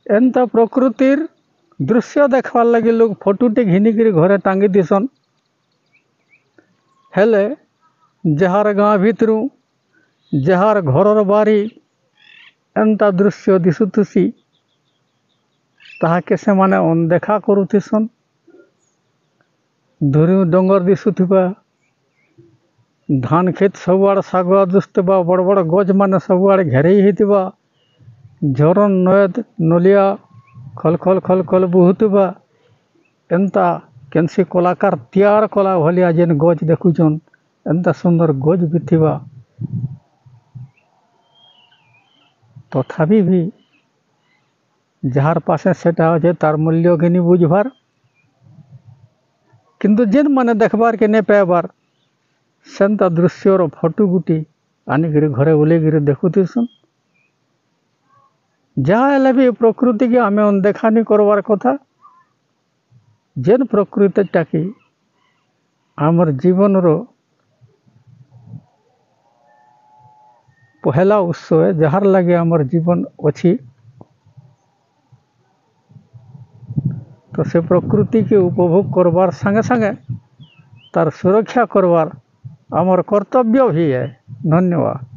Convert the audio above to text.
एंता प्रकृतिर दृश्य देखवार लगे लोग फोटोटे घिनिकी घरे टांगी दिसन। हेले जार गाँ भितरू जार घरर बारी एंता दृश्य दिशुथुसी ताहाके से माने अनदेखा करुथिसन। धुरी डंगर दिशुथिबा, धान खेत सबुआड़ सागुआ दुसुथिबा, बड़ बड़ गज माने सबुआड़ घेरेई हिथिबा, झरन नयद नलिया खल खल खल खल बहुथिबा। एंता केनसी कलाकार तैयार कला भलिया जेन गज देखुछन एंता सुंदर गज भी थिबा। तथापि भी जार पासे सेटा अच्छे तार मूल्य घिनी बुझबार, किंतु जेन माने देखबार के नहीं पाइबार सेंता दृश्यर फोटो गुटी आनिकी घरे ओलेगिरी देखुथिसन। जहाँ हेले भी प्रकृति के आमे अनदेखा नहीं करवार कथा। जेन प्रकृति टाकी आमर जीवन रो पहला उत्सव है, जार लगे आमर जीवन अच्छी, तो से प्रकृति के उपभोग करवार संगे संगे तार सुरक्षा करवार आमर कर्तव्य भी है। धन्यवाद।